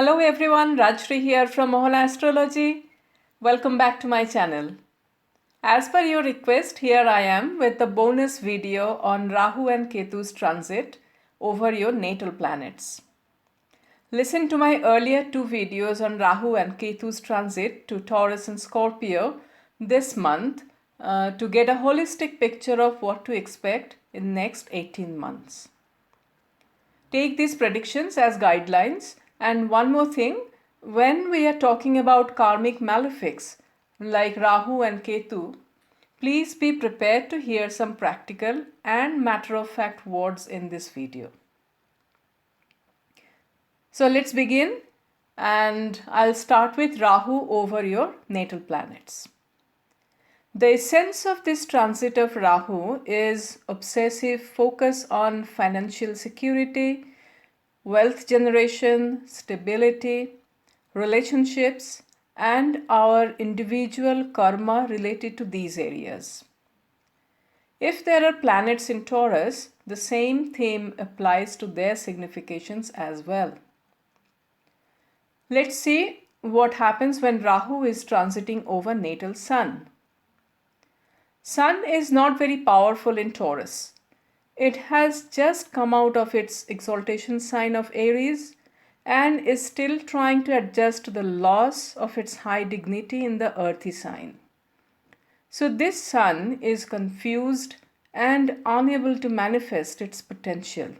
Hello everyone, Rajshri here from Mohala Astrology. Welcome back to my channel. As per your request, here I am with the bonus video on Rahu and Ketu's transit over your natal planets. Listen to my earlier two videos on Rahu and Ketu's transit to Taurus and Scorpio this month to get a holistic picture of what to expect in next 18 months. Take these predictions as guidelines. And one more thing, when we are talking about karmic malefics like Rahu and Ketu, please be prepared to hear some practical and matter-of-fact words in this video. So let's begin, and I'll start with Rahu over your natal planets. The essence of this transit of Rahu is obsessive focus on financial security, wealth generation, stability, relationships, and our individual karma related to these areas. If there are planets in Taurus, the same theme applies to their significations as well. Let's see what happens when Rahu is transiting over natal Sun. Sun is not very powerful in Taurus. It has just come out of its exaltation sign of Aries and is still trying to adjust to the loss of its high dignity in the earthy sign. So this Sun is confused and unable to manifest its potential.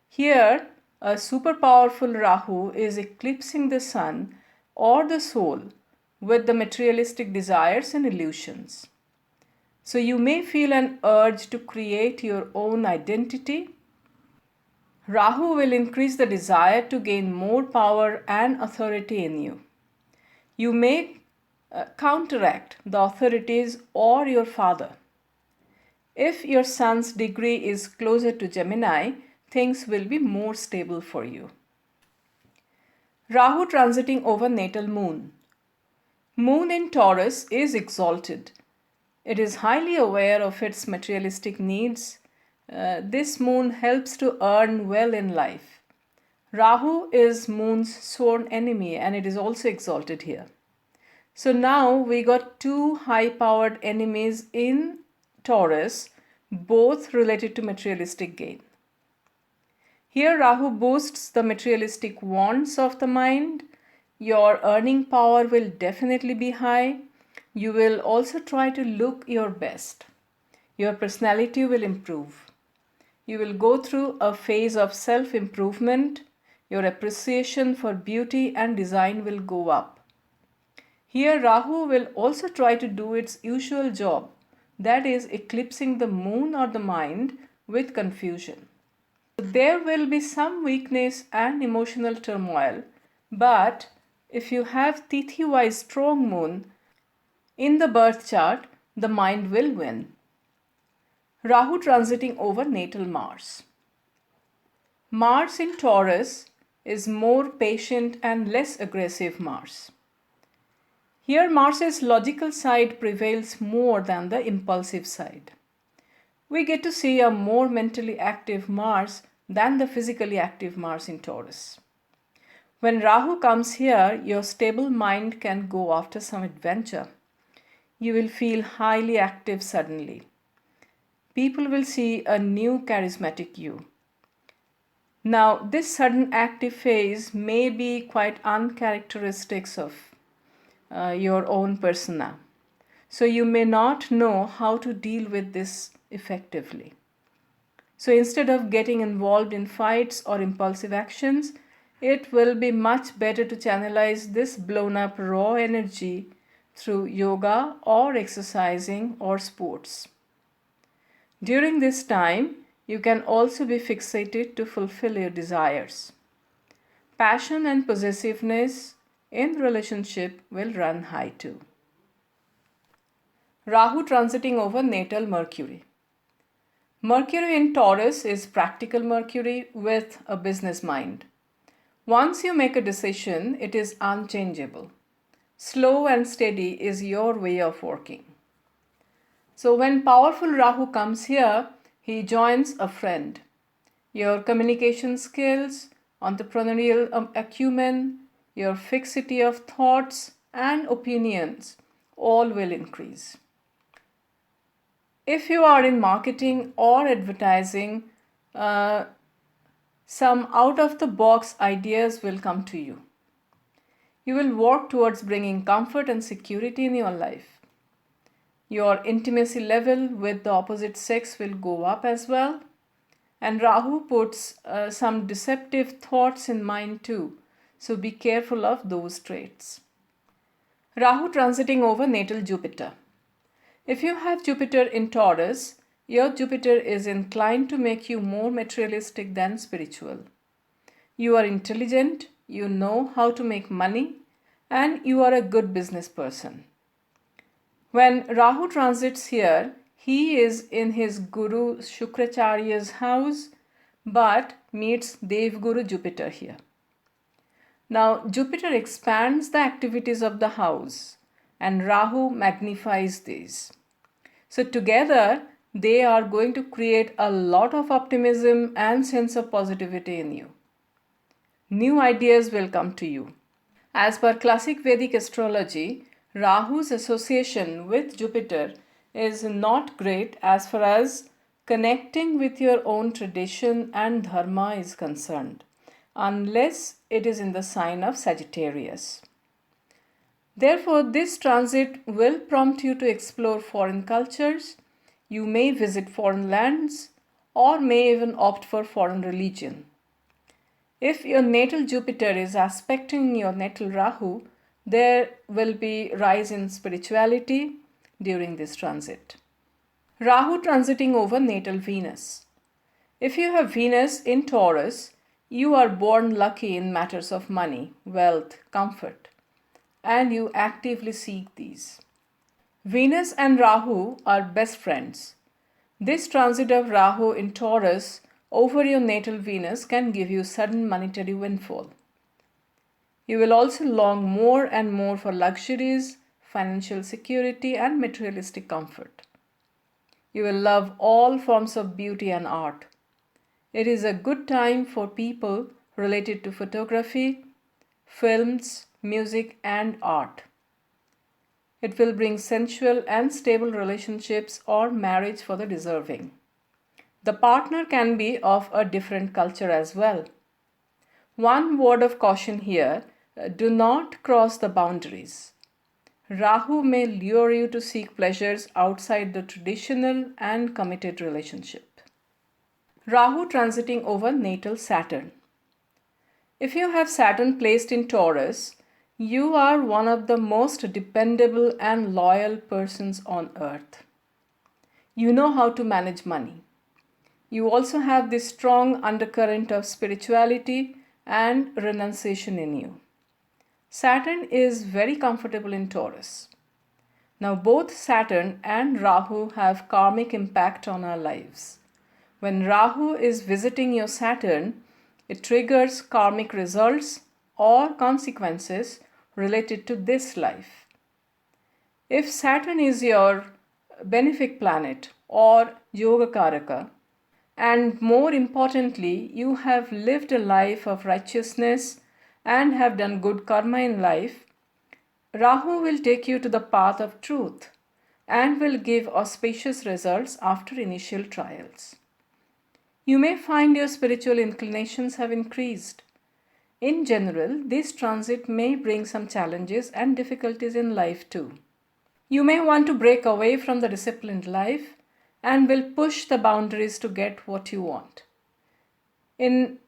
Here, a super powerful Rahu is eclipsing the Sun or the soul with the materialistic desires and illusions. So you may feel an urge to create your own identity. Rahu will increase the desire to gain more power and authority in you. You may counteract the authorities or your father. If your Sun's degree is closer to Gemini, things will be more stable for you. Rahu transiting over natal Moon. Moon in Taurus is exalted. It is highly aware of its materialistic needs. This moon helps to earn well in life. Rahu is Moon's sworn enemy and it is also exalted here. So now we got two high-powered enemies in Taurus, both related to materialistic gain. Here Rahu boosts the materialistic wants of the mind. Your earning power will definitely be high. You will also try to look your best. Your personality will improve. You will go through a phase of self-improvement. Your appreciation for beauty and design will go up. Here Rahu will also try to do its usual job, that is eclipsing the moon or the mind with confusion. There will be some weakness and emotional turmoil, but if you have Tithi-wise strong moon, in the birth chart, the mind will win. Rahu transiting over natal Mars. Mars in Taurus is more patient and less aggressive Mars. Here Mars's logical side prevails more than the impulsive side. We get to see a more mentally active Mars than the physically active Mars in Taurus. When Rahu comes here, your stable mind can go after some adventure. You will feel highly active suddenly. People will see a new charismatic you. Now, this sudden active phase may be quite uncharacteristic of your own persona. So you may not know how to deal with this effectively. So instead of getting involved in fights or impulsive actions, it will be much better to channelize this blown up raw energy through yoga or exercising or sports. During this time, you can also be fixated to fulfill your desires. Passion and possessiveness in relationship will run high too. Rahu transiting over natal Mercury. Mercury in Taurus is practical Mercury with a business mind. Once you make a decision, it is unchangeable. Slow and steady is your way of working. So when powerful Rahu comes here, he joins a friend. Your communication skills, entrepreneurial acumen, your fixity of thoughts and opinions all will increase. If you are in marketing or advertising, uh, some out of the box ideas will come to you. You will work towards bringing comfort and security in your life. Your intimacy level with the opposite sex will go up as well. And Rahu puts some deceptive thoughts in mind too. So be careful of those traits. Rahu transiting over natal Jupiter. If you have Jupiter in Taurus, your Jupiter is inclined to make you more materialistic than spiritual. You are intelligent, you know how to make money, and you are a good business person. When Rahu transits here, he is in his Guru Shukracharya's house but meets Devguru Jupiter here. Now, Jupiter expands the activities of the house and Rahu magnifies these. So, together, they are going to create a lot of optimism and sense of positivity in you. New ideas will come to you. As per classic Vedic astrology, Rahu's association with Jupiter is not great as far as connecting with your own tradition and dharma is concerned, unless it is in the sign of Sagittarius. Therefore, this transit will prompt you to explore foreign cultures. You may visit foreign lands or may even opt for foreign religion. If your natal Jupiter is aspecting your natal Rahu, there will be rise in spirituality during this transit. Rahu transiting over natal Venus. If you have Venus in Taurus, you are born lucky in matters of money, wealth, comfort, and you actively seek these. Venus and Rahu are best friends. This transit of Rahu in Taurus over your natal Venus can give you sudden monetary windfall. You will also long more and more for luxuries, financial security, and materialistic comfort. You will love all forms of beauty and art. It is a good time for people related to photography, films, music, and art. It will bring sensual and stable relationships or marriage for the deserving. The partner can be of a different culture as well. One word of caution here, do not cross the boundaries. Rahu may lure you to seek pleasures outside the traditional and committed relationship. Rahu transiting over natal Saturn. If you have Saturn placed in Taurus, you are one of the most dependable and loyal persons on earth. You know how to manage money. You also have this strong undercurrent of spirituality and renunciation in you. Saturn is very comfortable in Taurus. Now, both Saturn and Rahu have karmic impact on our lives. When Rahu is visiting your Saturn, it triggers karmic results or consequences related to this life. If Saturn is your benefic planet or Yoga Karaka, and more importantly, you have lived a life of righteousness and have done good karma in life, Rahu will take you to the path of truth and will give auspicious results after initial trials. You may find your spiritual inclinations have increased. In general, this transit may bring some challenges and difficulties in life too. You may want to break away from the disciplined life and will push the boundaries to get what you want. In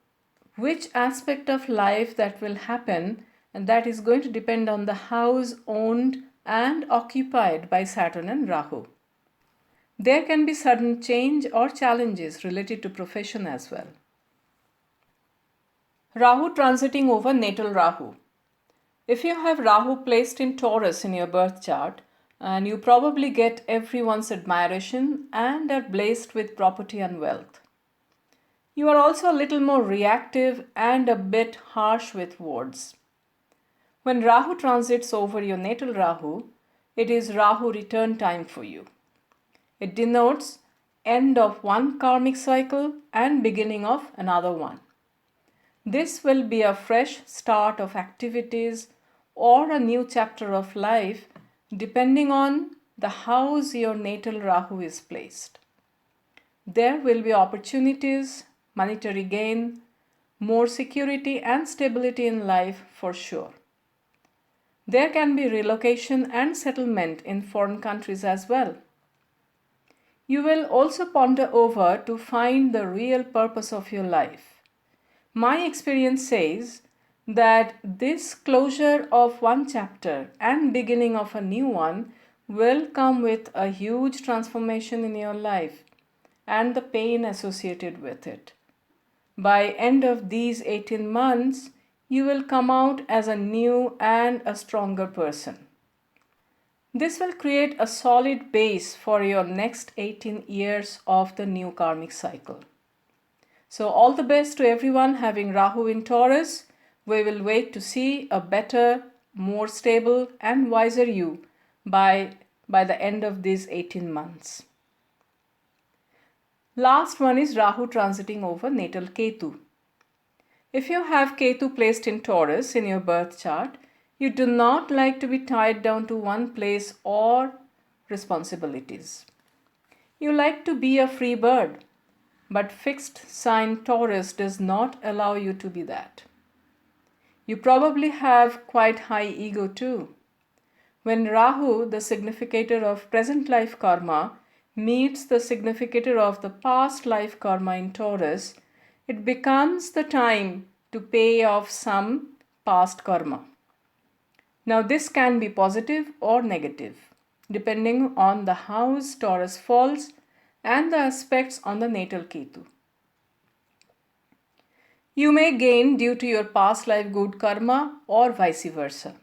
which aspect of life that will happen, and that is going to depend on the house owned and occupied by Saturn and Rahu. There can be sudden change or challenges related to profession as well. Rahu transiting over natal Rahu. If you have Rahu placed in Taurus in your birth chart, and you probably get everyone's admiration and are blessed with property and wealth. You are also a little more reactive and a bit harsh with words. When Rahu transits over your natal Rahu, it is Rahu return time for you. It denotes end of one karmic cycle and beginning of another one. This will be a fresh start of activities or a new chapter of life depending on the house your natal Rahu is placed. There will be opportunities, monetary gain, more security and stability in life for sure. There can be relocation and settlement in foreign countries as well. You will also ponder over to find the real purpose of your life. My experience says that this closure of one chapter and beginning of a new one will come with a huge transformation in your life and the pain associated with it. By end of these 18 months, you will come out as a new and a stronger person. This will create a solid base for your next 18 years of the new karmic cycle. So all the best to everyone having Rahu in Taurus. We will wait to see a better, more stable and wiser you by the end of these 18 months. Last one is Rahu transiting over natal Ketu. If you have Ketu placed in Taurus in your birth chart, you do not like to be tied down to one place or responsibilities. You like to be a free bird, but fixed sign Taurus does not allow you to be that. You probably have quite high ego too. When Rahu, the significator of present life karma, meets the significator of the past life karma in Taurus, it becomes the time to pay off some past karma. Now this can be positive or negative, depending on the house Taurus falls and the aspects on the natal Ketu. You may gain due to your past life good karma or vice versa.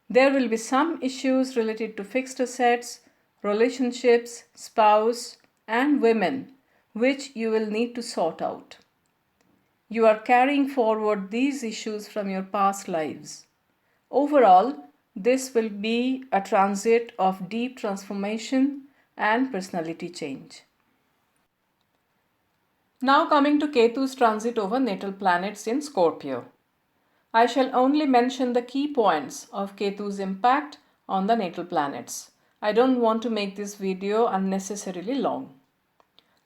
There will be some issues related to fixed assets, relationships, spouse, and women, which you will need to sort out. You are carrying forward these issues from your past lives. Overall, this will be a transit of deep transformation and personality change. Now coming to Ketu's transit over natal planets in Scorpio. I shall only mention the key points of Ketu's impact on the natal planets. I don't want to make this video unnecessarily long.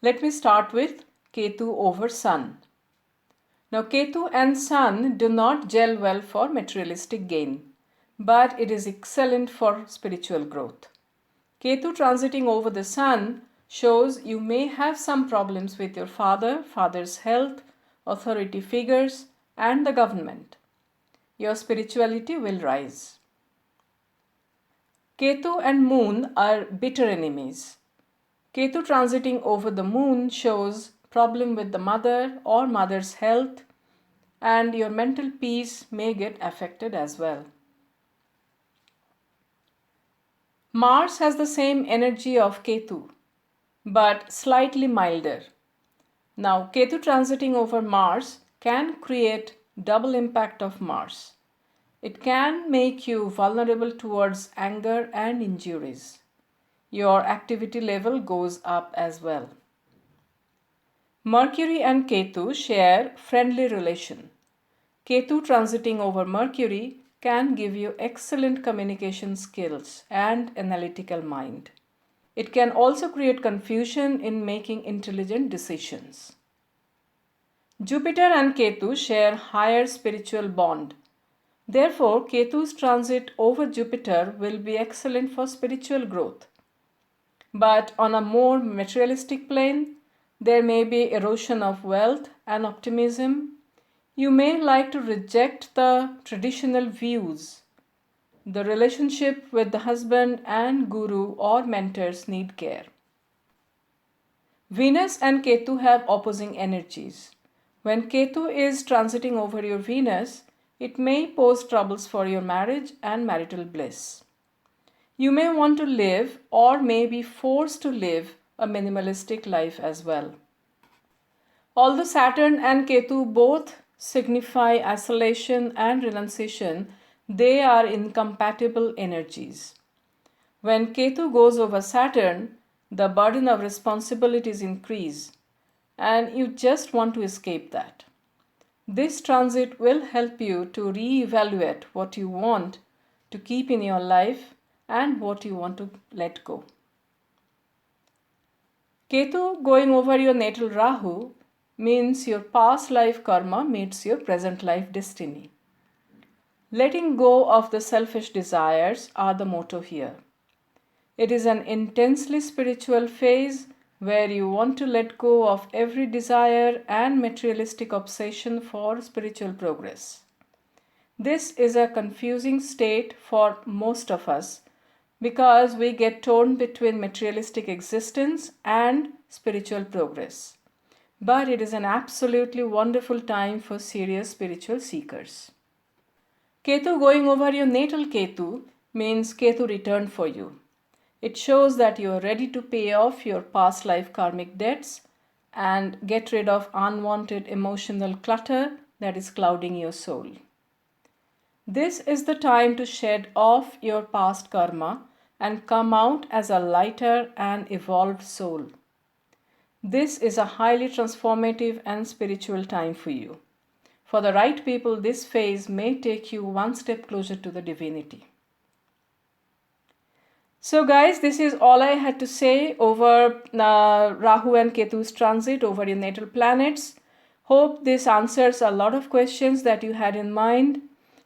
Let me start with Ketu over Sun. Now Ketu and Sun do not gel well for materialistic gain, but it is excellent for spiritual growth. Ketu transiting over the Sun shows you may have some problems with your father's health, authority figures, and the government. Your spirituality will rise. Ketu and Moon are bitter enemies. Ketu transiting over the Moon shows problem with the mother or mother's health, and your mental peace may get affected as well. Mars has the same energy of Ketu, but slightly milder. Now, Ketu transiting over Mars can create double impact of Mars. It can make you vulnerable towards anger and injuries. Your activity level goes up as well. Mercury and Ketu share friendly relation. Ketu transiting over Mercury can give you excellent communication skills and analytical mind. It can also create confusion in making intelligent decisions. Jupiter and Ketu share higher spiritual bond. Therefore, Ketu's transit over Jupiter will be excellent for spiritual growth. But on a more materialistic plane, there may be erosion of wealth and optimism. You may like to reject the traditional views. The relationship with the husband and guru or mentors need care. Venus and Ketu have opposing energies. When Ketu is transiting over your Venus, it may pose troubles for your marriage and marital bliss. You may want to live or may be forced to live a minimalistic life as well. Although Saturn and Ketu both signify isolation and renunciation, they are incompatible energies. When Ketu goes over Saturn, the burden of responsibilities increase and you just want to escape that. This transit will help you to re-evaluate what you want to keep in your life and what you want to let go. Ketu going over your natal Rahu means your past life karma meets your present life destiny. Letting go of the selfish desires are the motto here. It is an intensely spiritual phase where you want to let go of every desire and materialistic obsession for spiritual progress. This is a confusing state for most of us because we get torn between materialistic existence and spiritual progress. But it is an absolutely wonderful time for serious spiritual seekers. Ketu going over your natal Ketu means Ketu returned for you. It shows that you are ready to pay off your past life karmic debts and get rid of unwanted emotional clutter that is clouding your soul. This is the time to shed off your past karma and come out as a lighter and evolved soul. This is a highly transformative and spiritual time for you. For the right people, this phase may take you one step closer to the divinity. So guys, this is all I had to say over Rahu and Ketu's transit over your natal planets. Hope this answers a lot of questions that you had in mind.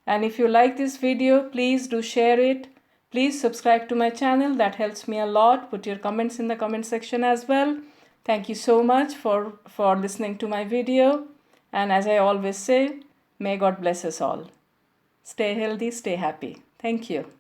And if you like this video, please do share it. Please subscribe to my channel. That helps me a lot. Put your comments in the comment section as well. Thank you so much for listening to my video. And as I always say, may God bless us all. Stay healthy, stay happy. Thank you.